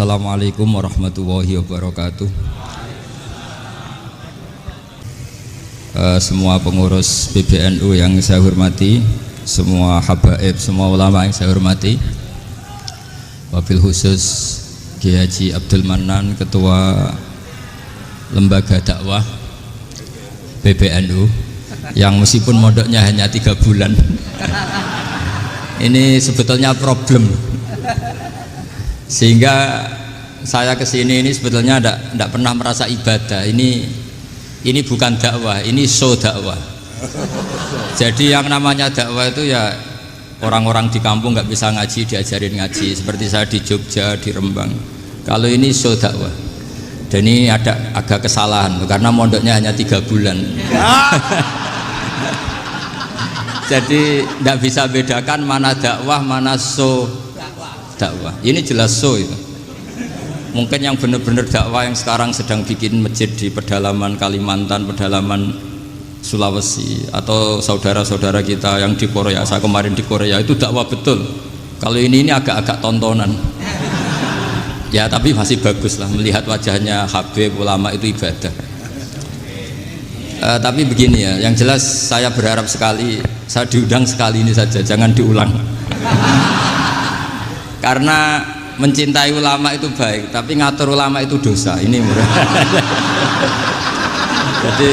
Assalamualaikum warahmatullahi wabarakatuh. Semua pengurus PBNU yang saya hormati, semua habaib, semua ulama yang saya hormati, wabil khusus Kiai Haji Abdul Manan, Ketua Lembaga Dakwah PBNU, yang meskipun mondoknya hanya 3 bulan ini sebetulnya problem, sehingga saya kesini ini sebetulnya tidak pernah merasa ibadah. Ini bukan dakwah, ini show dakwah. Jadi yang namanya dakwah itu ya orang-orang di kampung nggak bisa ngaji diajarin ngaji, seperti saya di Jogja, di Rembang. Kalau ini show dakwah, dan ini ada agak kesalahan karena mondoknya hanya 3 bulan. Jadi tidak bisa bedakan mana dakwah, mana show dakwah. Ini jelas show itu. Mungkin yang benar-benar dakwah yang sekarang sedang bikin masjid di pedalaman Kalimantan, pedalaman Sulawesi, atau saudara-saudara kita yang di Korea, saya kemarin di Korea, itu dakwah betul. Kalau ini agak-agak tontonan. Ya tapi masih bagus lah, melihat wajahnya habib ulama itu ibadah. Tapi begini ya, yang jelas saya berharap sekali, saya diundang sekali ini saja, jangan diulang. Karena mencintai ulama itu baik, tapi ngatur ulama itu dosa. Ini jadi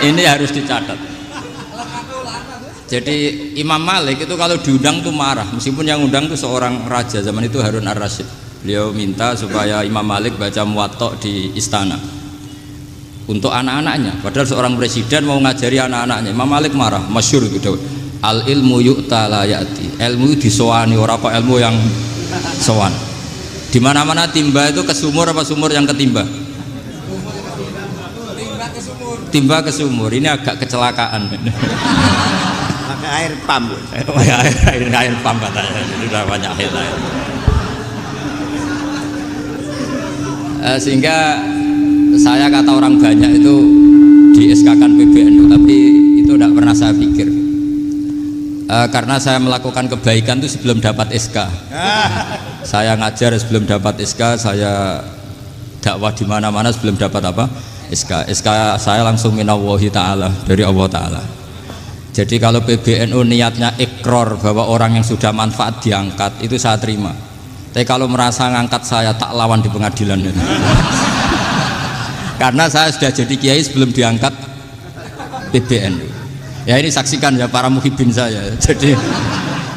ini harus dicatat. Jadi Imam Malik itu kalau diundang tuh marah, meskipun yang undang tuh seorang raja zaman itu, Harun ar-Rasyid. Beliau minta supaya Imam Malik baca Muwatta di istana untuk anak-anaknya, padahal seorang presiden mau ngajari anak-anaknya. Imam Malik marah, masyhur itu, al ilmu yu'ta la ya'ti, ilmu disowani, orang apa ilmu yang sowan. Di mana-mana timba itu ke sumur apa sumur yang ketimba? Timba ke sumur. Ini agak kecelakaan. Pakai air pam. Air pam katanya. Sudah banyak air. Sehingga saya kata orang banyak itu di SK-kan PBNU, tapi itu tidak pernah saya pikir. Karena saya melakukan kebaikan itu sebelum dapat SK. Saya ngajar sebelum dapat SK, saya dakwah di mana-mana sebelum dapat apa? SK. SK saya langsung minallahi ta'ala, dari Allah Ta'ala. Jadi kalau PBNU niatnya ikrar bahwa orang yang sudah manfaat diangkat, itu saya terima. Tapi kalau merasa ngangkat saya, tak lawan di pengadilan itu. Karena saya sudah jadi kiai sebelum diangkat PBNU. Ya ini saksikan ya para muhibin saya.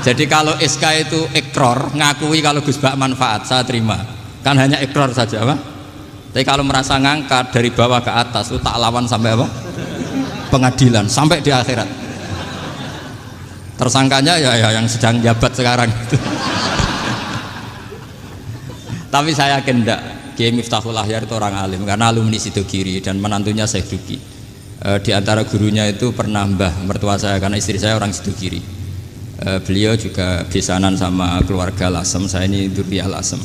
Jadi kalau SK itu ikrar, ngakui kalau Gus Bak manfaat, saya terima. Kan hanya ikrar saja, apa? Tapi kalau merasa ngangkat dari bawah ke atas, itu tak lawan sampai apa? Pengadilan, sampai di akhirat. Tersangkanya ya yang sedang jabat sekarang itu. Tapi saya yakin enggak, Kiai Miftahul Ahyar itu orang alim, karena alumni Sidogiri dan menantunya Syekh Duki. Di antara gurunya itu pernah mbah mertua saya, karena istri saya orang Sidogiri. Beliau juga besanan sama keluarga Lasem, saya ini Durriyah Lasem.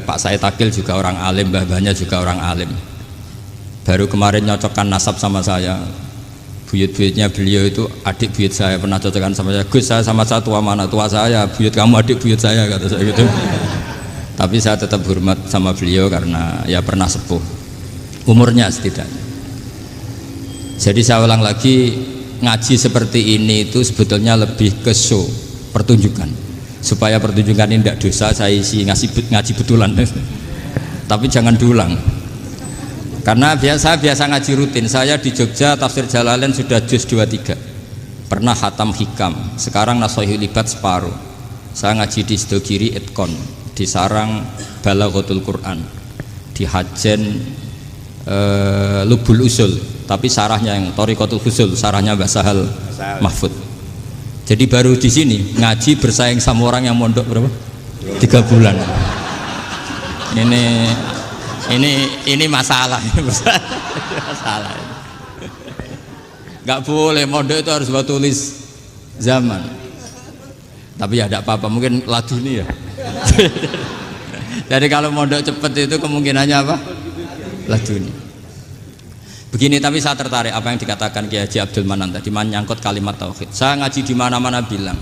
Pak Said Akil juga orang alim, mbah-mbahnya juga orang alim. Baru kemarin nyocokkan nasab sama saya. Buyut-buyutnya beliau itu adik buyut saya, pernah cocokkan sama saya. Gus, saya sama saya tua mana? Tua saya, buyut kamu adik buyut saya, kata saya gitu. Tapi saya tetap hormat sama beliau karena ya pernah sepuh umurnya setidaknya. Jadi saya ulang lagi, ngaji seperti ini itu sebetulnya lebih ke show, pertunjukan. Supaya pertunjukan ini tidak dosa, saya isi ngaji betulan. Tapi jangan diulang. Karena biasa ngaji rutin. Saya di Jogja tafsir Jalalain sudah juz 23. Pernah khatam hikam. Sekarang Nashahul Libat separuh. Saya ngaji di Sidogiri Itkon, di Sarang Balaghatul Quran, di Hajen Lubul Usul, tapi sarahnya yang Thariqatul Husul, sarahnya Mbah Sahal Mahfud. Jadi baru di sini ngaji bersaing sama orang yang mondok berapa? 3 bulan. Ini masalah. Masalah. Nggak boleh mondok itu harus buat tulis zaman. Tapi ya tidak apa-apa, mungkin laduni ya. Jadi kalau mondok cepet itu kemungkinannya apa? Laduni. Begini, tapi saya tertarik apa yang dikatakan Kiai Haji Abdul Manan tadi menyangkut kalimat tauhid. Saya ngaji di mana-mana bilang,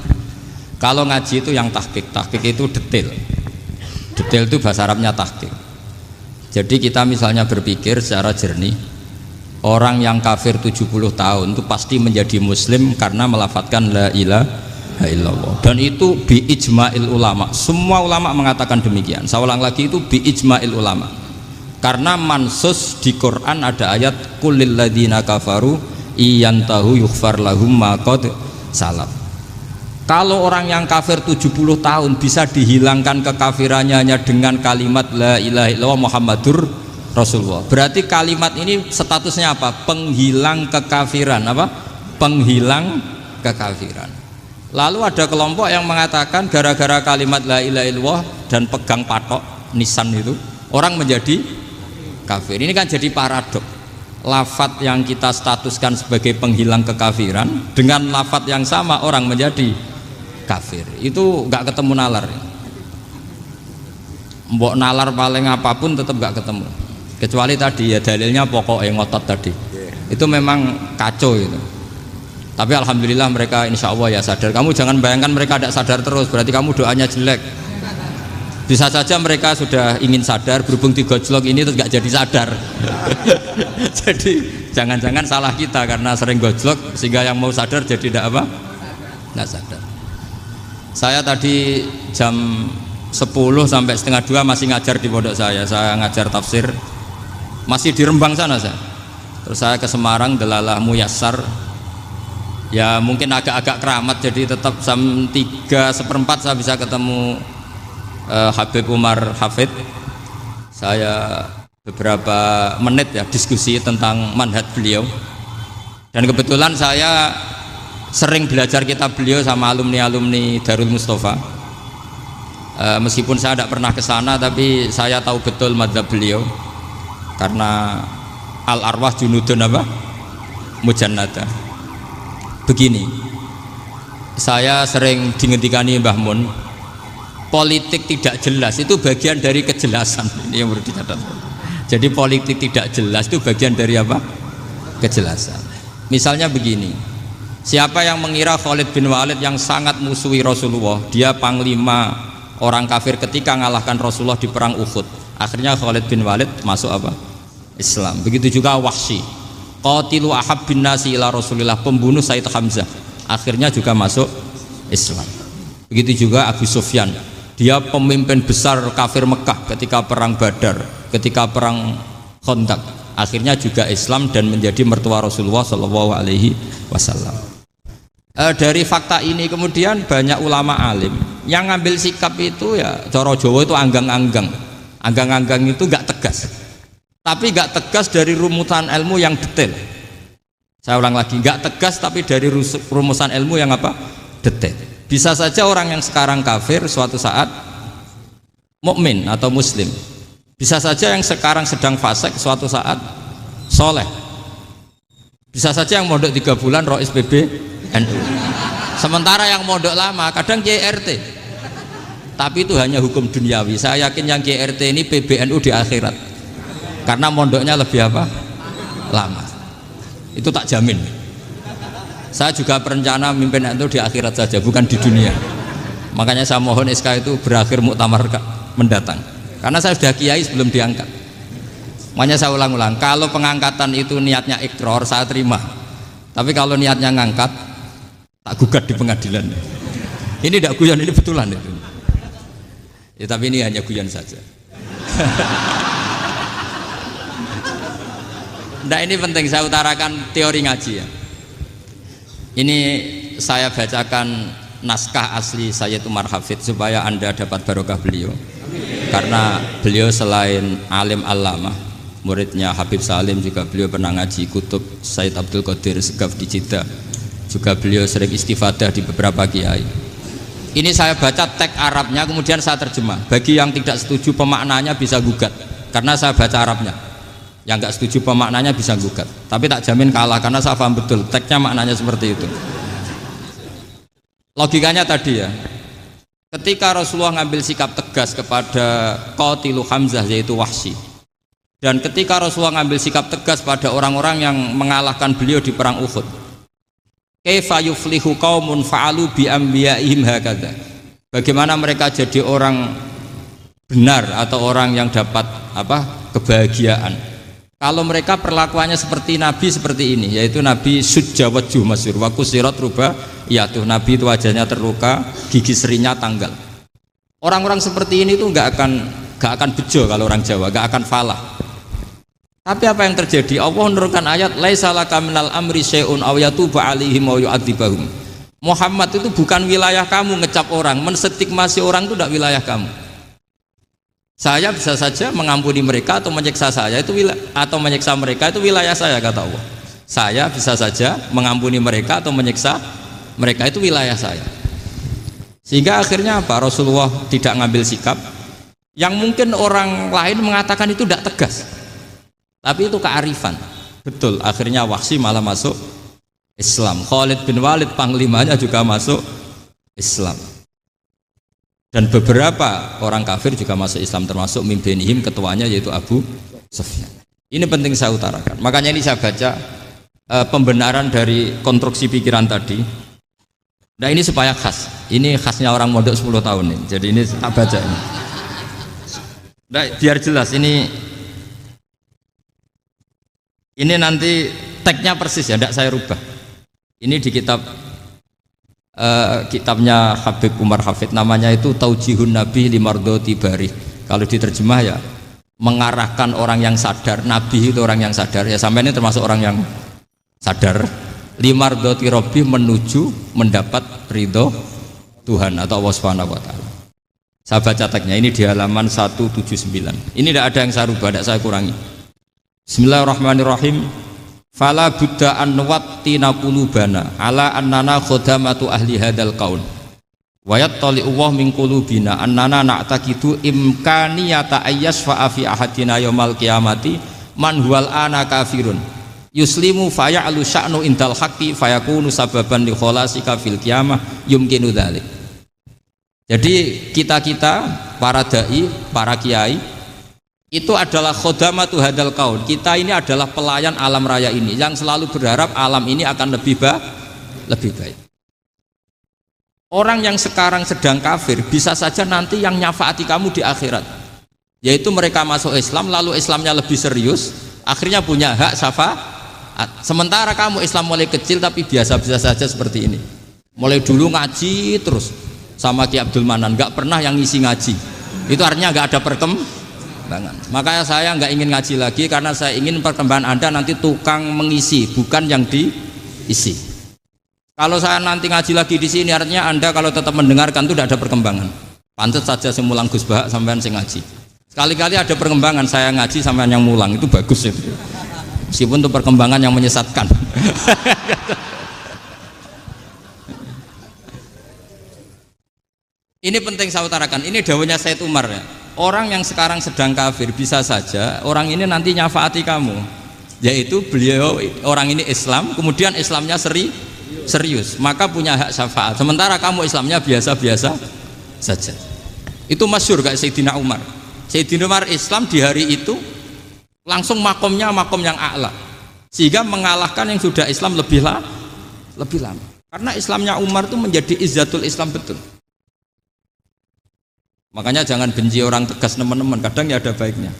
kalau ngaji itu yang tahqiq itu detail. Detail itu bahasa Arabnya tahqiq. Jadi kita misalnya berpikir secara jernih, orang yang kafir 70 tahun itu pasti menjadi muslim karena melafadzkan la ilaha illallah. Dan itu bi ijma'il ulama. Semua ulama mengatakan demikian. Saya ulang lagi, itu bi ijma'il ulama. Karena mansus di Quran ada ayat qulil ladzina kafaru iyantahu yughfar lahum ma qad salaf. Kalau orang yang kafir 70 tahun bisa dihilangkan kekafirannya hanya dengan kalimat la ilaha illallah Muhammadur Rasulullah. Berarti kalimat ini statusnya apa? Penghilang kekafiran, apa? Penghilang kekafiran. Lalu ada kelompok yang mengatakan gara-gara kalimat la ilaha illallah dan pegang patok nisan itu orang menjadi kafir. Ini kan jadi paradok. Lafat yang kita statuskan sebagai penghilang kekafiran dengan lafat yang sama orang menjadi kafir. Itu nggak ketemu nalar. Mbok nalar paling apapun tetap nggak ketemu. Kecuali tadi ya dalilnya pokok yang ngotot tadi. Itu memang kacau itu. Tapi alhamdulillah mereka insya Allah ya sadar. Kamu jangan bayangkan mereka tidak sadar terus, berarti kamu doanya jelek. Bisa saja mereka sudah ingin sadar, berhubung digojlok ini terus nggak jadi sadar. Jadi jangan-jangan salah kita karena sering gojlok sehingga yang mau sadar jadi tidak apa? Nggak sadar. Saya tadi jam 10 sampai setengah 2 masih ngajar di pondok saya ngajar tafsir, masih di Rembang sana saya. Terus saya ke Semarang, Delalah Muyassar. Ya mungkin agak-agak keramat, jadi tetap jam 3:15 saya bisa ketemu Habib Umar Hafid. Saya beberapa menit ya diskusi tentang manhaj beliau, dan kebetulan saya sering belajar kitab beliau sama alumni-alumni Darul Mustafa. Meskipun saya tidak pernah ke sana, tapi saya tahu betul mazhab beliau karena al arwah junudun apa? Mujannada. Begini, saya sering dingendikani Mbah Mun, politik tidak jelas itu bagian dari kejelasan. Ini yang perlu dicatat. Jadi politik tidak jelas itu bagian dari apa? Kejelasan. Misalnya begini, siapa yang mengira Khalid bin Walid yang sangat musuhi Rasulullah, dia panglima orang kafir ketika mengalahkan Rasulullah di perang Uhud, akhirnya Khalid bin Walid masuk apa? Islam. Begitu juga Wahsy, qatilu ahabbin nasi ila Rasulillah, pembunuh Sayyid Hamzah, akhirnya juga masuk Islam. Begitu juga Abu Sufyan, dia pemimpin besar kafir Mekah ketika perang Badar, ketika perang Khandaq, akhirnya juga Islam dan menjadi mertua Rasulullah Shallallahu Alaihi Wasallam. Dari fakta ini kemudian banyak ulama alim yang ngambil sikap itu ya coro Jawa itu anggang-anggang itu nggak tegas, tapi nggak tegas dari rumusan ilmu yang detail. Saya ulang lagi, nggak tegas tapi dari rumusan ilmu yang apa? Detail. Bisa saja orang yang sekarang kafir suatu saat mukmin atau muslim. Bisa saja yang sekarang sedang fasik suatu saat soleh. Bisa saja yang mondok 3 bulan rois PB NU. Sementara yang mondok lama kadang KRT. Tapi itu hanya hukum duniawi. Saya yakin yang KRT ini PBNU di akhirat. Karena mondoknya lebih apa? Lama. Itu tak jamin. Saya juga berencana mimpin NU di akhirat saja, bukan di dunia. Makanya saya mohon SK itu berakhir muktamar mendatang. Karena saya sudah kiai sebelum diangkat. Makanya saya ulang-ulang, kalau pengangkatan itu niatnya ikrar, saya terima. Tapi kalau niatnya ngangkat, tak gugat di pengadilan. Ini tidak guyon, ini betulan itu. Ya, tapi ini hanya guyon saja. Nah, ini penting saya utarakan teori ngaji ya. Ini saya bacakan naskah asli Sayyid Umar Hafid supaya Anda dapat barokah beliau. Karena beliau selain alim allamah, muridnya Habib Salim, juga beliau pernah ngaji kutub Sayyid Abdul Qadir Segaf di Jeddah. Juga beliau sering istifadah di beberapa kiai. Ini saya baca teks Arabnya, kemudian saya terjemah. Bagi yang tidak setuju pemaknanya bisa gugat, karena saya baca Arabnya. Yang nggak setuju pemaknanya bisa gugat, tapi tak jamin kalah karena saya paham betul teksnya maknanya seperti itu. Logikanya tadi ya, ketika Rasulullah ngambil sikap tegas kepada qatilu Hamzah yaitu Wahsy, dan ketika Rasulullah ngambil sikap tegas pada orang-orang yang mengalahkan beliau di perang Uhud, kaifa yuflihu qaumun fa'alu bi anbiya'ihim hakadha, bagaimana mereka jadi orang benar atau orang yang dapat kebahagiaan kalau mereka perlakuannya seperti Nabi seperti ini, yaitu Nabi sujja wajhu masyhur wa kusirat ruba, ya tuh Nabi itu wajahnya terluka, gigi serinya tanggal. Orang-orang seperti ini tuh nggak akan bejo kalau orang Jawa, nggak akan falah. Tapi apa yang terjadi? Allah menurunkan ayat laisa laka minal amri syai'un aw yatuba 'alaihim aw yu'adzibahum. Muhammad itu bukan wilayah kamu ngecap orang, menstigmasi orang itu tidak wilayah kamu. Saya bisa saja mengampuni mereka atau menyiksa saya itu atau menyiksa mereka itu wilayah saya, kata Allah. Saya bisa saja mengampuni mereka atau menyiksa mereka itu wilayah saya. Sehingga akhirnya apa? Rasulullah tidak ngambil sikap yang mungkin orang lain mengatakan itu tidak tegas. Tapi itu kearifan. Betul, akhirnya Wahsy malah masuk Islam. Khalid bin Walid panglimanya juga masuk Islam. Dan beberapa orang kafir juga masuk Islam, termasuk mimbenihim, ketuanya yaitu Abu Sufyan. Ini penting saya utarakan. Makanya ini saya baca pembenaran dari konstruksi pikiran tadi. Nah ini supaya khas. Ini khasnya orang mondok 10 tahun nih. Jadi ini tak baca ini. Nah, biar jelas ini nanti tagnya persis ya, tidak saya rubah. Ini di kitabnya Habib Umar Hafid, namanya itu Taujihun Nabi Limardoti Bari. Kalau diterjemah ya mengarahkan orang yang sadar. Nabi itu orang yang sadar ya, sampai ini termasuk orang yang sadar. Limardoti Robbi, menuju mendapat ridho Tuhan atau Allah Subhanahu wa Ta'ala. Saya baca tagnya ini di halaman 179. Ini tidak ada yang saya rubah, tidak saya kurangi. Bismillahirrahmanirrahim. Fala buddha an nuwattina qulubana ala annana khodamatu ahli hadal qaul wa yattali Allah min qulubina annana na'taqidu imkaniyata ayyasfa'a fi ahadina yaumal qiyamati man huwal ana kafirun yuslimu faya'lu sya'nu indal haqqi fayakunu sababan li kholasika fil qiyamah yumkinu dzalik. Jadi kita para dai, para kiai itu adalah khodamatu hadal kaun. Kita ini adalah pelayan alam raya ini yang selalu berharap alam ini akan lebih baik. Orang yang sekarang sedang kafir bisa saja nanti yang nyafaati kamu di akhirat, yaitu mereka masuk Islam lalu Islamnya lebih serius, akhirnya punya hak syafaat. Sementara kamu Islam mulai kecil tapi biasa-biasa saja seperti ini, mulai dulu ngaji terus sama Ki Abdul Manan, nggak pernah yang ngisi ngaji, itu artinya nggak ada perkembangan. Makanya saya nggak ingin ngaji lagi karena saya ingin perkembangan Anda nanti tukang mengisi, bukan yang diisi. Kalau saya nanti ngaji lagi di sini artinya Anda kalau tetap mendengarkan itu tidak ada perkembangan. Pantes saja semulang Gus Bahak sampean sing ngaji. Sekali-kali ada perkembangan, saya ngaji sampean yang mulang, itu bagus itu. Meskipun itu perkembangan yang menyesatkan. Ini penting saya utarakan. Ini dawuhnya Said Umar ya. Orang yang sekarang sedang kafir bisa saja orang ini nanti nyafaati kamu, yaitu beliau orang ini Islam, kemudian Islamnya serius, maka punya hak syafaat. Sementara kamu Islamnya biasa-biasa saja. Itu masyhur kayak Sayyidina Umar. Sayyidina Umar Islam di hari itu langsung makomnya makom yang a'la, sehingga mengalahkan yang sudah Islam lebih lama. Karena Islamnya Umar itu menjadi izzatul Islam betul. Makanya jangan benci orang tegas teman-teman, kadang ya ada baiknya.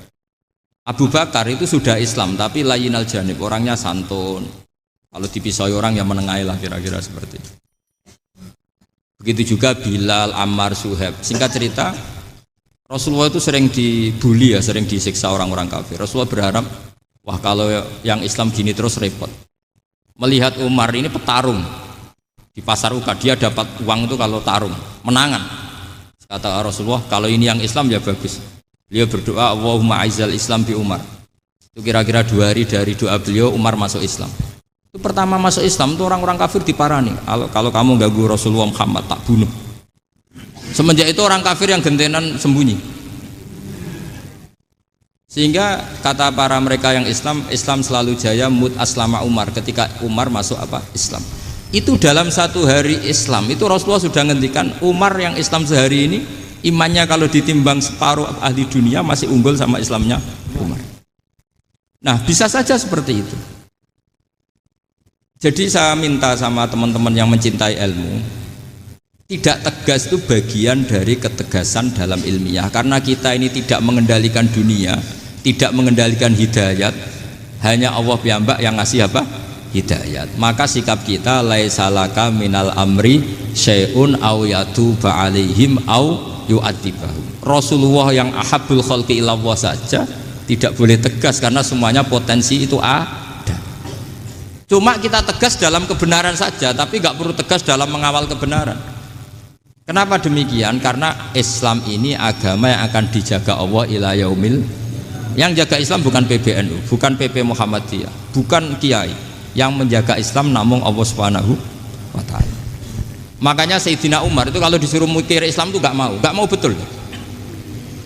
Abu Bakar itu sudah Islam tapi layinal janib, orangnya santun. Kalau dipisoi orang yang menengahi lah, kira-kira seperti itu. Begitu juga Bilal, Ammar, Suhaib. Singkat cerita, Rasulullah itu sering dibully ya, sering disiksa orang-orang kafir. Rasulullah berharap, wah kalau yang Islam gini terus repot. Melihat Umar ini petarung di pasar Uka, dia dapat uang itu kalau tarung, menangan. Kata Rasulullah, kalau ini yang Islam ya bagus. Beliau berdoa, Allahumma aizal Islam bi Umar. Itu kira-kira 2 hari dari doa beliau, Umar masuk Islam. Itu pertama masuk Islam itu orang-orang kafir diparani. Kalau kamu ganggu Rasulullah Muhammad tak bunuh. Semenjak itu orang kafir yang gentenan sembunyi. Sehingga kata para mereka yang Islam selalu jaya mut aslama Umar, ketika Umar masuk Islam. Itu dalam 1 hari Islam itu Rasulullah sudah ngendikan Umar yang Islam sehari ini imannya kalau ditimbang separuh ahli dunia masih unggul sama Islamnya Umar. Nah bisa saja seperti itu. Jadi saya minta sama teman-teman yang mencintai ilmu, Tidak tegas itu bagian dari ketegasan dalam ilmiah, karena kita ini tidak mengendalikan dunia, tidak mengendalikan hidayat, hanya Allah piyambak yang ngasih apa? Hidayat. Maka sikap kita laisalaka minal amri syai'un aw yatuba alaihim aw yu'adzibahum. Rasulullah yang ahabbul khalqi ilallah saja tidak boleh tegas karena semuanya potensi itu ada. Cuma kita tegas dalam kebenaran saja, tapi nggak perlu tegas dalam mengawal kebenaran. Kenapa demikian? Karena Islam ini agama yang akan dijaga Allah ila yaumil. Yang jaga Islam bukan PBNU, bukan PP Muhammadiyah, bukan kiai. Yang menjaga Islam namun Allah Subhanahu wa taala. Makanya Sayyidina Umar itu kalau disuruh mikir Islam itu gak mau betul.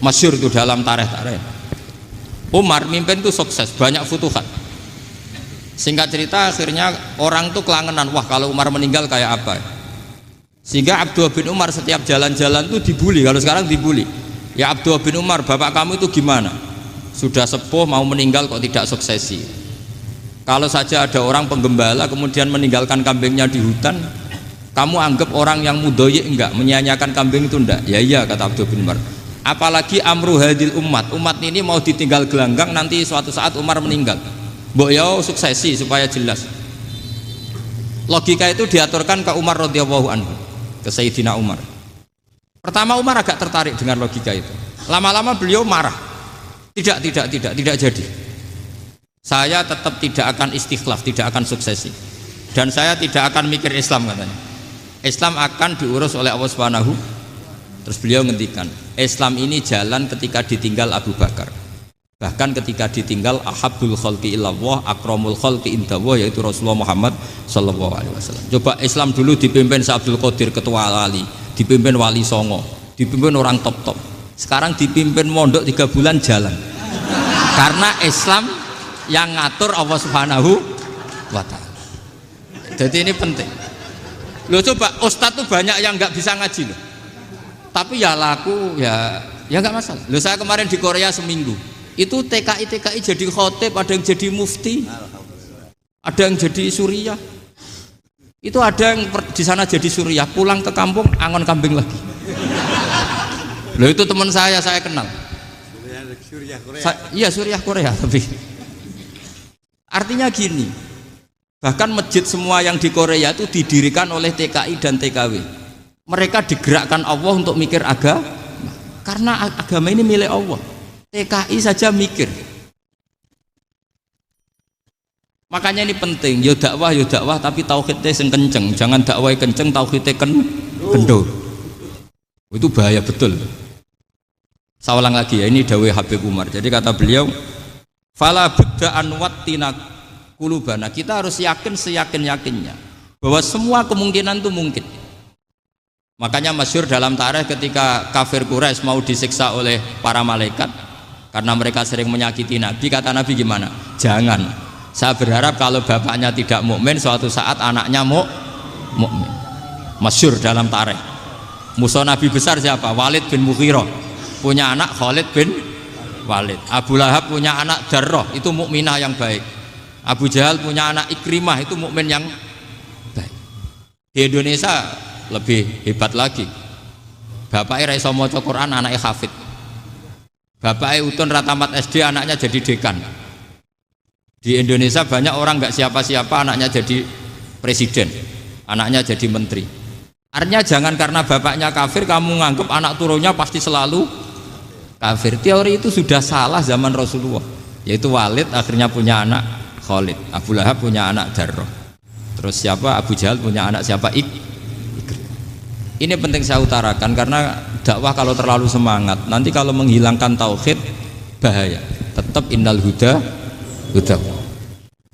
Masyhur itu dalam tarikh-tarikh. Umar mimpin itu sukses, banyak futuhat. Singkat cerita akhirnya orang tuh kelangenan, wah kalau Umar meninggal kayak apa? Sehingga Abdullah bin Umar setiap jalan-jalan itu dibully. Kalau sekarang dibully, ya Abdullah bin Umar, bapak kamu itu gimana? Sudah sepuh mau meninggal kok tidak suksesi. Kalau saja ada orang penggembala kemudian meninggalkan kambingnya di hutan, kamu anggap orang yang mudoyi enggak, menyia-nyiakan kambing itu enggak? Ya iya, kata Abdullah bin Umar. Apalagi amru hadil umat ini mau ditinggal gelanggang, nanti suatu saat Umar meninggal. Mbok ya suksesi supaya jelas. Logika itu diaturkan ke Umar radhiyallahu anhu, ke Sayyidina Umar. Pertama Umar agak tertarik dengan logika itu. Lama-lama beliau marah. Tidak jadi. Saya tetap tidak akan istikhlaf, tidak akan suksesi. Dan saya tidak akan mikir Islam, katanya. Islam akan diurus oleh Allah Subhanahu. Terus beliau ngendikan, Islam ini jalan ketika ditinggal Abu Bakar. Bahkan ketika ditinggal ahabbul khalqi ilallah akramul khalqi indallah, yaitu Rasulullah Muhammad sallallahu alaihi wasallam. Coba Islam dulu dipimpin Syekh Abdul Qadir ketua wali, dipimpin Wali Songo, dipimpin orang top-top. Sekarang dipimpin mondok 3 bulan jalan. Karena Islam yang ngatur Allah Subhanahu wa taala. Jadi ini penting. Loh coba ustadz tuh banyak yang nggak bisa ngaji loh. Tapi ya laku ya nggak masalah. Loh saya kemarin di Korea seminggu. Itu TKI jadi khotib, ada yang jadi mufti, ada yang jadi suriah. Itu ada yang di sana jadi suriah, pulang ke kampung angon kambing lagi. Loh itu teman saya kenal. Suriah Korea. Iya suriah Korea tapi. Artinya gini, bahkan masjid semua yang di Korea itu didirikan oleh TKI dan TKW. Mereka digerakkan Allah untuk mikir agama, karena agama ini milik Allah. TKI saja mikir. Makanya ini penting, yo dakwah tapi tauhidnya sing kenceng, jangan dakwah kenceng tauhidnya kendor. Itu bahaya betul. Saya ulang lagi ya, ini dawuh Habib Umar. Jadi kata beliau, fala budda an wattina qulubana. Kita harus yakin seyakin-yakinnya bahwa semua kemungkinan itu mungkin. Makanya masyhur dalam tarikh ketika kafir Quraisy mau disiksa oleh para malaikat karena mereka sering menyakiti Nabi, kata Nabi gimana? Jangan. Saya berharap kalau bapaknya tidak mukmin, suatu saat anaknya mukmin. Masyhur dalam tarikh. Musuh Nabi besar siapa? Walid bin Mughirah. Punya anak Khalid bin Walid. Abu Lahab punya anak Darrah, itu mukminah yang baik. Abu Jahal punya anak Ikrimah, itu mukmin yang baik. Di Indonesia lebih hebat lagi. Bapaknya ra iso maca Quran, anaknya hafid. Bapaknya Utun Ratamat SD, anaknya jadi dekan. Di Indonesia banyak orang nggak siapa-siapa, anaknya jadi presiden, anaknya jadi menteri. Artinya jangan karena bapaknya kafir kamu nganggep anak turunnya pasti selalu kafir. Teori itu sudah salah zaman Rasulullah. Yaitu Walid akhirnya punya anak Khalid, Abu Lahab punya anak Darrah. Terus siapa? Abu Jahal punya anak siapa? Ini penting saya utarakan karena dakwah kalau terlalu semangat, nanti kalau menghilangkan tauhid bahaya. Tetap innal huda.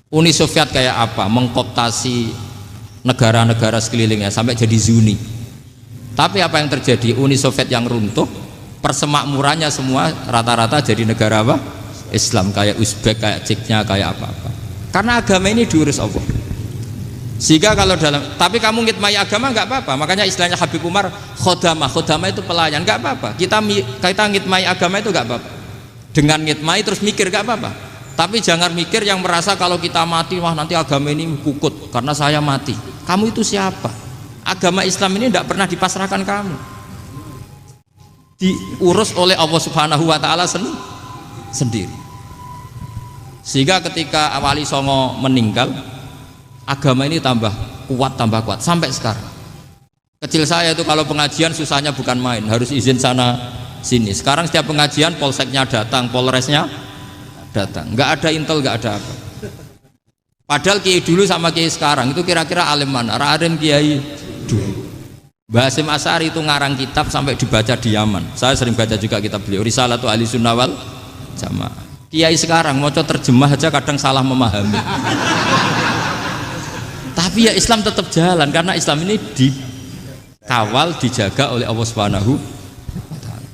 Uni Soviet kayak apa? Mengkooptasi negara-negara sekelilingnya sampai jadi Zuni. Tapi apa yang terjadi? Uni Soviet yang runtuh, persemakmurannya semua rata-rata jadi negara apa? Islam, kayak Uzbek, kayak Ceknya, kayak apa-apa. Karena agama ini diurus Allah. Sehingga kalau tapi kamu ngitmai agama nggak apa-apa. Makanya istilahnya Habib Umar khodamah itu pelayan, nggak apa-apa. Kita ngitmai agama itu nggak apa-apa. Dengan ngitmai terus mikir nggak apa-apa. Tapi jangan mikir yang merasa kalau kita mati, wah nanti agama ini kukut karena saya mati. Kamu itu siapa? Agama Islam ini tidak pernah dipasrahkan kamu, diurus oleh Allah Subhanahu wa Ta'ala sendiri. Sehingga ketika Wali Songo meninggal, agama ini tambah kuat sampai sekarang. Kecil saya itu kalau pengajian susahnya bukan main, harus izin sana sini. Sekarang setiap pengajian polseknya datang, polresnya datang, nggak ada intel, nggak ada apa. Padahal kiai dulu sama kiai sekarang itu kira-kira alim mana? Alim kiai dulu. Mbah Hasyim Asy'ari itu ngarang kitab sampai dibaca di Yaman. Saya sering baca juga kitab beliau, Risalatu Ahli Sunnah wal Jamaah. Kiai sekarang mau terjemah aja kadang salah memahami. Tapi ya Islam tetap jalan karena Islam ini dikawal, dijaga oleh Allah Subhanahu wa Ta'ala.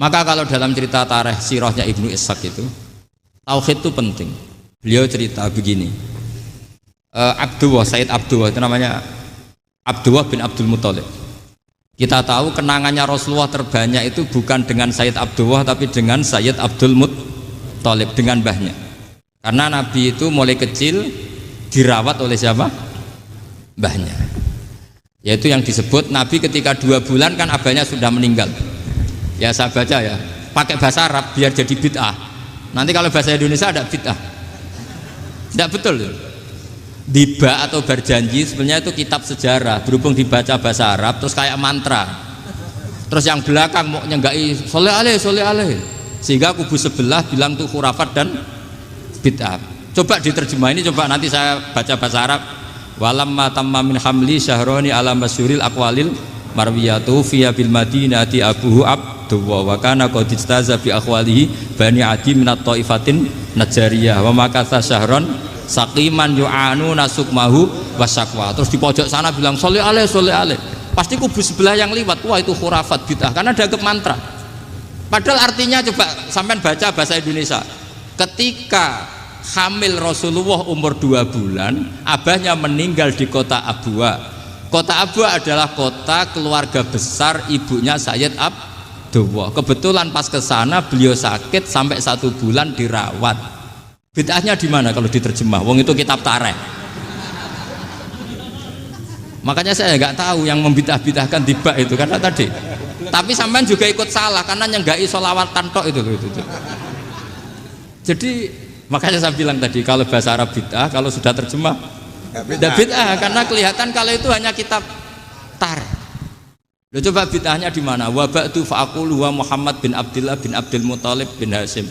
Maka kalau dalam cerita tarikh sirahnya Ibnu Ishaq itu, tauhid itu penting. Beliau cerita begini, Sayyid Abdullah itu namanya Abdullah bin Abdul Muthalib. Kita tahu kenangannya Rasulullah terbanyak itu bukan dengan Sayyid Abdullah tapi dengan Sayyid Abdul Muthalib, dengan mbahnya. Karena Nabi itu mulai kecil dirawat oleh siapa? Mbahnya. Yaitu yang disebut Nabi ketika 2 bulan kan abahnya sudah meninggal. Ya saya baca ya, pakai bahasa Arab biar jadi bid'ah. Nanti kalau bahasa Indonesia ada bid'ah. Tidak betul tuh. Diba atau berjanji sebenarnya itu kitab sejarah, berhubung dibaca bahasa Arab terus kayak mantra. Terus yang belakang mau nyenggai soleh aleh, sehingga kubu sebelah bilang tuh khurafat dan bid'ah. Coba diterjemah ini, coba nanti saya baca bahasa Arab. Walamma tamma min hamli syahroni ala masyuril aqwalil marwiyatu fiya bil madinati abuhu Abdullah wa kana qad istaza bi akhwalihi bani adi minat taifatin najariyah wa makatha syahron saqiman yu'anu nasukmahu wasakwa. Terus di pojok sana bilang soleh aleh. Pasti kubu sebelah yang liwat, wah itu khurafat bid'ah karena dianggap mantra. Padahal artinya coba sampean baca bahasa Indonesia. Ketika hamil Rasulullah umur 2 bulan, abahnya meninggal di kota Abwa. Kota Abwa adalah kota keluarga besar ibunya Sayyid Abdullah. Kebetulan pas ke sana beliau sakit sampai 1 bulan dirawat. Bid'ahnya di mana kalau diterjemah? Wong itu kitab tarikh. Makanya saya nggak tahu yang membidah-bidahkan tiba itu karena tadi. Tapi sampean juga ikut salah karena nyenggai sholawat tantok itu. Jadi makanya saya bilang tadi kalau bahasa Arab bid'ah, kalau sudah terjemah bid'ah karena kelihatan kalau itu hanya kitab tarikh. Loh, coba bid'ahnya di mana? Wa ba'du fa'aqulu wa Muhammad bin Abdullah bin Abdul Muthalib bin Hasyim.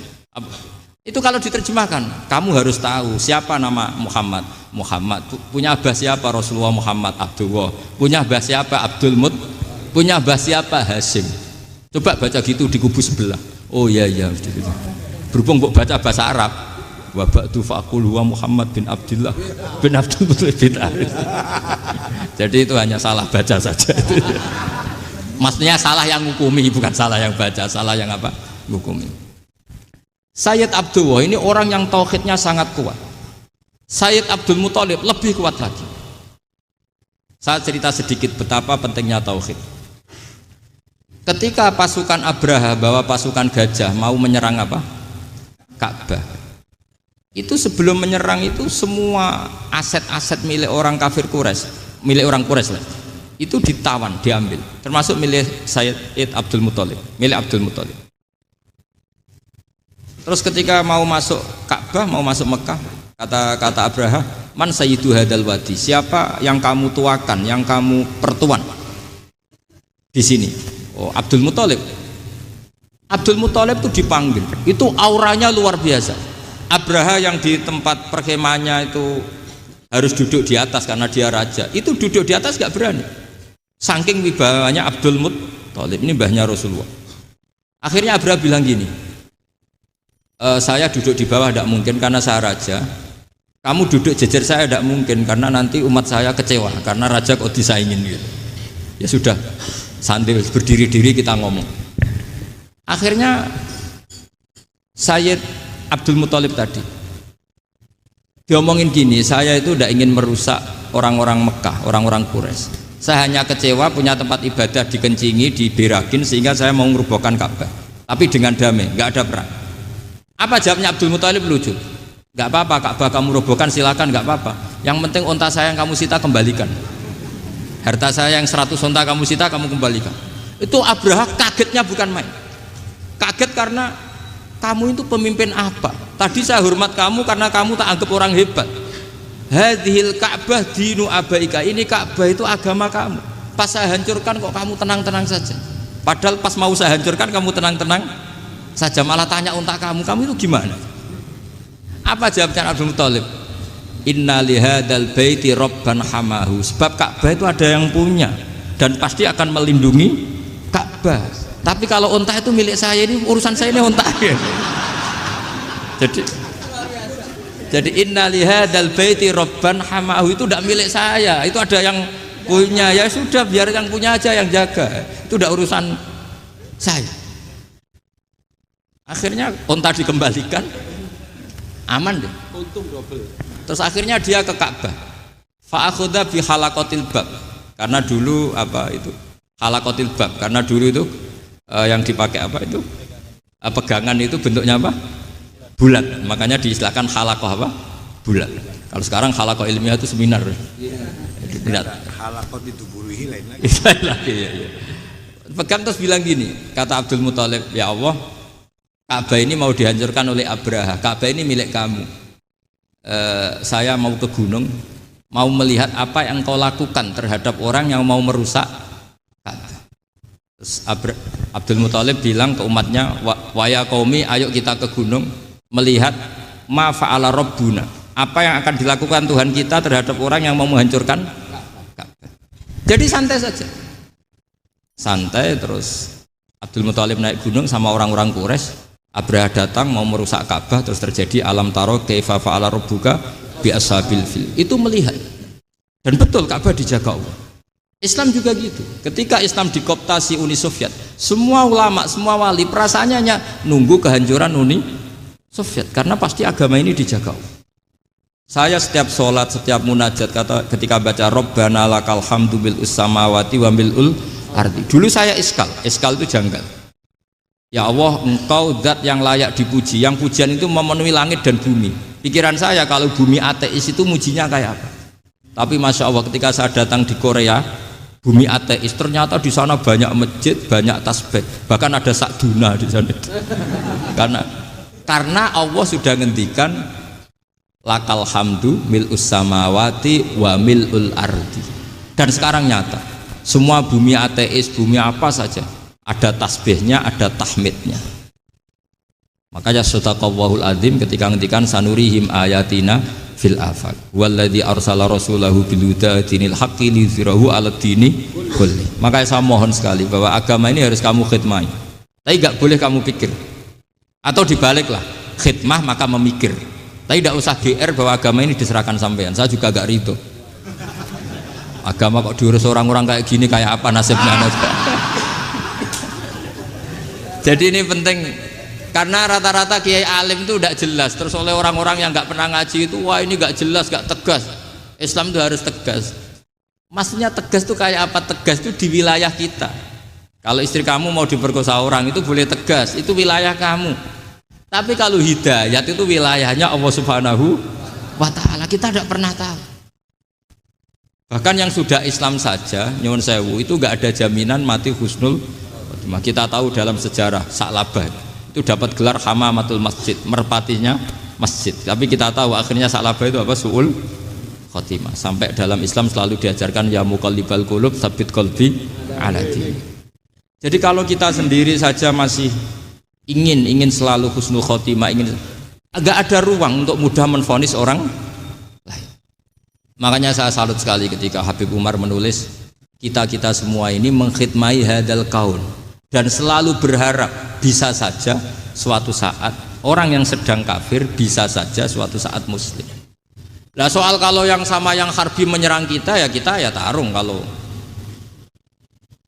Itu kalau diterjemahkan, kamu harus tahu siapa nama Muhammad. Muhammad punya abah siapa? Rasulullah Muhammad Abdullah. Punya abah siapa? Abdul Mut. Punya abah siapa? Hasyim. Coba baca gitu di kubu sebelah. Oh iya. Berhubung baca bahasa Arab. Wa ba'du fa'aqulu wa Muhammad bin Abdullah bin Abdul Muthalib bin Hasyim. Jadi itu hanya salah baca saja. Maksudnya salah yang ngukumi, bukan salah yang baca, salah yang apa? Ngukumi. Sayyid Abdullah ini orang yang tauhidnya sangat kuat. Sayyid Abdul Muthalib lebih kuat lagi. Saya cerita sedikit betapa pentingnya tauhid. Ketika pasukan Abraha bawa pasukan gajah mau menyerang apa? Ka'bah. Itu sebelum menyerang itu semua aset-aset milik orang kafir Quraisy, milik orang Quraisy lah. Itu ditawan, diambil, termasuk milik Sayyid Abdul Muthalib, milik Abdul Muthalib. Terus ketika mau masuk Ka'bah, mau masuk Mekah, kata Abraha, man sayyidu hadal wadi, siapa yang kamu tuakan, yang kamu pertuan di sini? Oh, Abdul Muthalib. Abdul Muthalib itu dipanggil, itu auranya luar biasa. Abraha yang di tempat perkemahannya itu harus duduk di atas karena dia raja, itu duduk di atas gak berani. Saking wibawanya Abdul Muthalib, ini mbahnya Rasulullah. Akhirnya Abraha bilang gini, saya duduk di bawah tidak mungkin karena saya raja. Kamu duduk jejer saya tidak mungkin karena nanti umat saya kecewa karena raja kok disaingin gitu. Ya sudah, sambil berdiri-diri kita ngomong. Akhirnya Sayyid Abdul Muthalib tadi diomongin gini, saya itu tidak ingin merusak orang-orang Mekah, orang-orang Quraisy. Saya hanya kecewa punya tempat ibadah dikencingi, diberakin sehingga saya mau merubuhkan Ka'bah. Tapi dengan damai, nggak ada perang. Apa jawabnya Abdul Muthalib? Lucu. Nggak apa-apa, Ka'bah kamu robohkan silakan, nggak apa-apa. Yang penting unta saya yang kamu sita kembalikan. harta saya yang 100 unta kamu sita, kamu kembalikan. Itu Abraha kagetnya bukan main. Kaget karena kamu itu pemimpin apa? Tadi saya hormat kamu karena kamu tak anggap orang hebat. Hadhil Ka'bah dinu abaika, ini Ka'bah itu agama kamu. Pas saya hancurkan kok kamu tenang-tenang saja. Padahal pas mau saya hancurkan kamu tenang-tenang saja, malah tanya unta kamu itu gimana? Apa jawabnya Abdul Muthalib? Inna lihadal baiti robban hamahu, sebab Ka'bah itu ada yang punya dan pasti akan melindungi Ka'bah. Tapi kalau unta itu milik saya, ini urusan saya, ini unta. Jadi inna lihadal baiti robban hamahu itu tidak milik saya, itu ada yang punya. Ya sudah, biar yang punya aja yang jaga, itu tidak urusan saya. Akhirnya unta dikembalikan, aman deh, untung double. Terus akhirnya dia ke Ka'bah, fa'akhudha bi halaqatil bab, karena dulu apa itu halaqatil bab, karena dulu itu yang dipakai apa itu pegangan itu bentuknya apa, bulat, makanya diistilahkan halaqah apa, bulat. Kalau sekarang halaqah ilmiah itu seminar. Tidak. Halaqah itu buruhi lain lagi. Ya. Pegang terus bilang gini, kata Abdul Muthalib, ya Allah, Ka'bah ini mau dihancurkan oleh Abraha, Ka'bah ini milik kamu. Saya mau ke gunung, mau melihat apa yang kau lakukan terhadap orang yang mau merusak Ka'bah. Terus Abdul Muthalib bilang ke umatnya, wa ya qaumi, ayo kita ke gunung melihat ma fa'ala rabbuna, apa yang akan dilakukan Tuhan kita terhadap orang yang mau menghancurkan Ka'bah. Jadi santai saja, santai. Terus Abdul Muthalib naik gunung sama orang-orang Quraisy. Abraha datang mau merusak Ka'bah, terus terjadi alam taro kaifa fa'ala rabbuka bi ashabil fil. Itu melihat, dan betul Ka'bah dijaga Allah. Islam juga gitu. Ketika Islam dikooptasi Uni Soviet, semua ulama, semua wali perasaannya hanya nunggu kehancuran Uni Soviet, karena pasti agama ini dijaga Allah. Saya setiap sholat, setiap munajat, ketika baca Rabbana lakal hamdu bil samawati wa mil'ul ardi. Dulu saya iskal itu janggal. Ya Allah, engkau zat yang layak dipuji, yang pujian itu memenuhi langit dan bumi. Pikiran saya kalau bumi ateis itu mujinya kayak apa? Tapi Masya Allah, ketika saya datang di Korea, bumi ateis, ternyata di sana banyak masjid, banyak tasbih, bahkan ada sakduna di sana. Karena Allah sudah ngendikan lakal hamdu mil'us samawati wa mil'ul ardi. Dan sekarang nyata, semua bumi ateis, bumi apa saja, ada tasbihnya, ada tahmidnya. Makanya sadaqallahul adzim ketika ngendikan sanurihim ayatina fil afaq walladzi arsala rasulahu bil huda dinil haqqi liyuzhirahu 'alad dini kulli. Makanya saya mohon sekali bahwa agama ini harus kamu khidmah. Tapi enggak boleh kamu pikir. Atau dibaliklah, khidmah maka memikir. Tapi tidak usah GR bahwa agama ini diserahkan sampean. Saya juga agak ridho. Agama kok diurus orang-orang kayak gini, kayak apa nasibnya? Jadi ini penting, karena rata-rata kiai alim itu tidak jelas. Terus oleh orang-orang yang nggak pernah ngaji itu, wah ini nggak jelas, nggak tegas. Islam itu harus tegas. Maksudnya tegas itu kayak apa? Tegas itu di wilayah kita. Kalau istri kamu mau diperkosa orang itu boleh tegas, itu wilayah kamu. Tapi kalau hidayat itu wilayahnya Allah Subhanahu wa Ta'ala, kita tidak pernah tahu. Bahkan yang sudah Islam saja, nyuwun sewu, itu nggak ada jaminan mati husnul. Kita tahu dalam sejarah Sa'labah itu dapat gelar hamamatul masjid, merpatinya masjid. Tapi kita tahu akhirnya Sa'labah itu apa? Su'ul khotimah. Sampai dalam Islam selalu diajarkan ya muqallibal qulub tsabbit qalbi ala din. Jadi kalau kita sendiri saja masih ingin selalu husnul khotimah, agak ada ruang untuk mudah menvonis orang lain. Makanya saya salut sekali ketika Habib Umar menulis kita semua ini mengkhidmai hadal kaun, dan selalu berharap bisa saja suatu saat orang yang sedang kafir bisa saja suatu saat muslim. Nah soal kalau yang sama yang harbi menyerang kita ya tarung. Kalau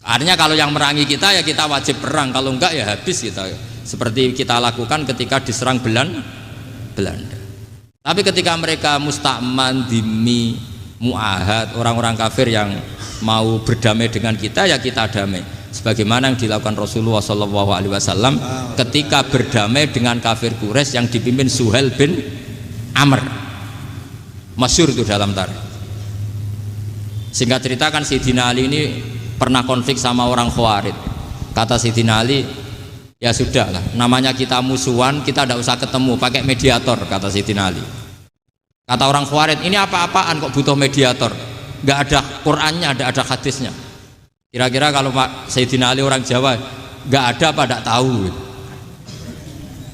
artinya kalau yang merangi kita ya kita wajib perang, kalau enggak ya habis kita. Seperti kita lakukan ketika diserang Belanda. Tapi ketika mereka musta'man, dhimmi, mu'ahad, orang-orang kafir yang mau berdamai dengan kita ya kita damai. Sebagaimana yang dilakukan Rasulullah SAW ketika berdamai dengan kafir Quraisy yang dipimpin Suhail bin Amr, masyhur itu dalam tarikh. Singkat cerita kan Sayyidina Ali ini pernah konflik sama orang Khawarij. Kata Sayyidina Ali, ya sudahlah, namanya kita musuhan, kita tidak usah ketemu, pakai mediator, kata Sayyidina Ali. Kata orang Khawarij, ini apa-apaan kok butuh mediator? Nggak ada Qur'annya, nggak ada hadisnya. Kira-kira kalau Pak Sayyidina Ali orang Jawa, nggak ada apa tidak tahu.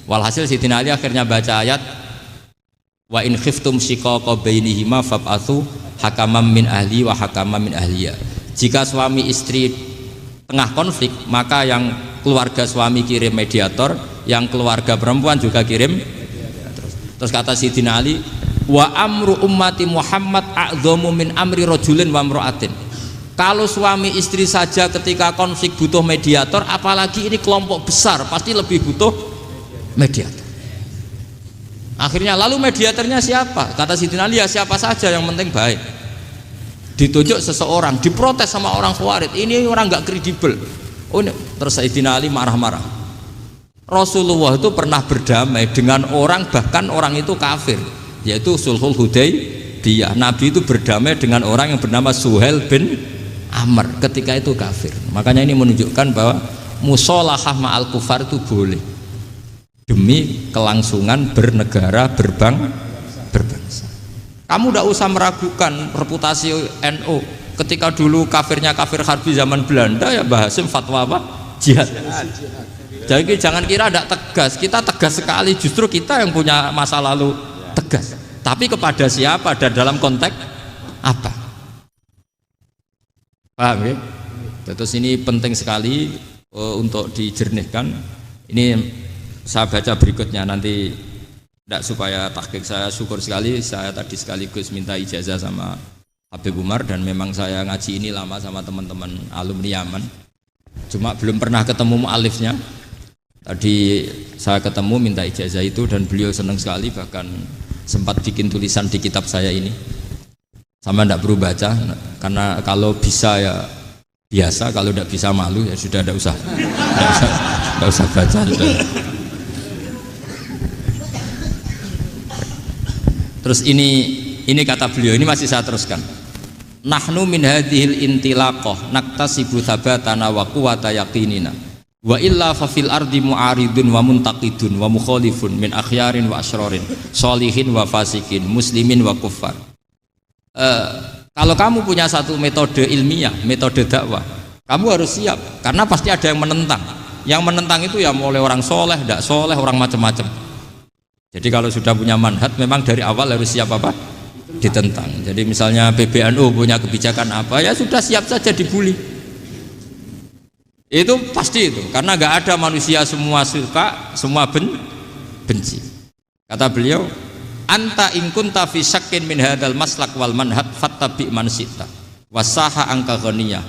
Walhasil Sayyidina Ali akhirnya baca ayat, wa in khiftum shiqaqa bainihima fab'atsu hakaman min ahli wa hakaman min ahliya. Jika suami istri tengah konflik, maka yang keluarga suami kirim mediator, yang keluarga perempuan juga kirim. Terus kata Sayyidina Ali, wa amru ummati Muhammad a'dhamu min amri rajulin wa imra'atin. Kalau suami istri saja ketika konflik butuh mediator, apalagi ini kelompok besar pasti lebih butuh mediator. Akhirnya lalu mediatornya siapa? Kata Sayyidina Ali, ya siapa saja yang penting baik. Ditunjuk seseorang, diprotes sama orang Khawarij, ini orang nggak kredibel. Oh, terus Sayyidina Ali marah-marah. Rasulullah itu pernah berdamai dengan orang, bahkan orang itu kafir, yaitu Sulhul Hudaybiyah. Nabi itu berdamai dengan orang yang bernama Suhail bin Amr ketika itu kafir. Makanya ini menunjukkan bahwa musolahah ma'al kufar itu boleh demi kelangsungan bernegara, berbangsa. Kamu tidak usah meragukan reputasi NU. Ketika dulu kafirnya kafir harbi zaman Belanda, ya Mbah Hasim fatwa apa? Jihad. Jadi jangan kira tidak tegas. Kita tegas sekali. Justru kita yang punya masa lalu tegas. Tapi kepada siapa dan dalam konteks apa? Paham ya? Terus ini penting sekali untuk dijernihkan. Ini saya baca berikutnya nanti. Tidak, supaya tahqiq saya syukur sekali, saya tadi sekaligus minta ijazah sama Habib Umar, dan memang saya ngaji ini lama sama teman-teman alumni Yaman, cuma belum pernah ketemu mu'alifnya. Tadi saya ketemu minta ijazah itu dan beliau senang sekali, bahkan sempat bikin tulisan di kitab saya ini. Sama tidak perlu baca, karena kalau bisa ya biasa, kalau tidak bisa malu ya sudah, tidak usah baca sudah. Terus ini kata beliau, ini masih saya teruskan. Nahnu min hadhil intilaqah naktasibu thabatana wa quwwata yaqinina wa illa fa fil ardi mu'aridun wa muntaqidun wa mukhalifun min akhyarin wa asyrarin sholihin wa fasikin muslimin wa kuffar. Kalau kamu punya satu metode ilmiah, metode dakwah, kamu harus siap, karena pasti ada yang menentang. Yang menentang itu ya mulai orang soleh, tidak soleh, orang macam-macam. Jadi kalau sudah punya manhaj, memang dari awal harus siap apa? Ditentang. Jadi misalnya PBNU punya kebijakan apa, ya sudah siap saja dibully. Itu pasti itu, karena nggak ada manusia semua suka, semua benci. Kata beliau, anta in kunta fi syakkin min hadzal maslak wal manhaj fattabi man syi'ta wasaha angka ghaniyah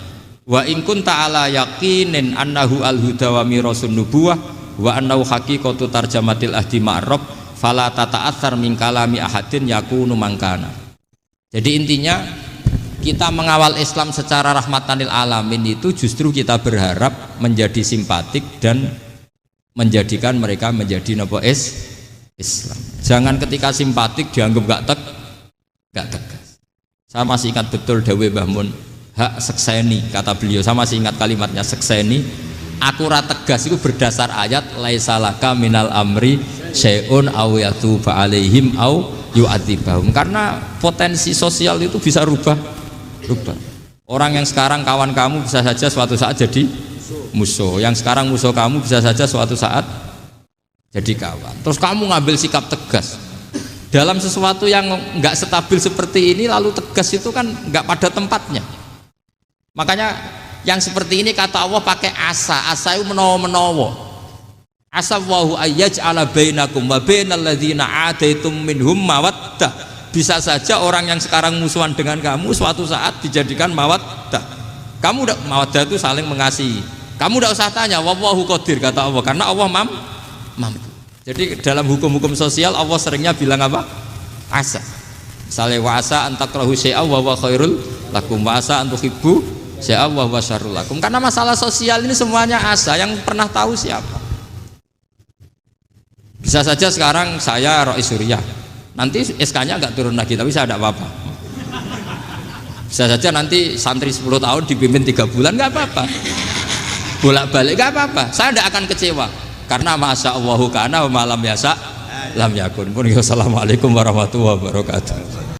wa in kunta ala yaqinin annahu al huda wa mirasun nubuwah wa annahu haqiqatu tarjamatil ahdi ma'rab fala tata'atsar min kalami ahadin yakunu mangkana. Jadi intinya kita mengawal Islam secara rahmatan lil alamin itu justru kita berharap menjadi simpatik dan menjadikan mereka menjadi nopo Islam. Jangan ketika simpatik dianggap gak tegas. Saya masih ingat betul dawuh Mbah Mun, hak sekseni, kata beliau. Saya masih ingat kalimatnya, sekseni. Aku ra tegas itu berdasar ayat laisalaka minal amri syai'un aw yatuba alaihim aw yu'adzibahum, karena potensi sosial itu bisa rubah. Orang yang sekarang kawan kamu bisa saja suatu saat jadi musuh, yang sekarang musuh kamu bisa saja suatu saat jadi kawan. Terus kamu ngambil sikap tegas dalam sesuatu yang nggak stabil seperti ini, lalu tegas itu kan nggak pada tempatnya. Makanya yang seperti ini kata Allah pakai asa itu menawa-menawa. Asa wahu ayyaj'ala bainakum wa bainal ladzina ataitum minhum mawaddah. Bisa saja orang yang sekarang musuhan dengan kamu suatu saat dijadikan mawaddah. Kamu udah mawaddah itu saling mengasihi. Kamu udah usah tanya, wallahu qadir, kata Allah, karena Allah mampu. Jadi dalam hukum-hukum sosial Allah seringnya bilang apa? Asa. Misalnya wa asa an takrahu syai'an wa huwa khairul lakum wa asa an tuhibbu syai'an wa huwa syarrul lakum. Karena masalah sosial ini semuanya asa, yang pernah tahu siapa? Bisa saja sekarang saya Rois Surya, nanti SK-nya nggak turun lagi, tapi saya tidak apa-apa. Bisa saja nanti santri 10 tahun dipimpin 3 bulan nggak apa-apa, bolak-balik nggak apa-apa, saya tidak akan kecewa karena masya Allahu kana wa malam yasa lam yakun. Assalamualaikum warahmatullahi wabarakatuh.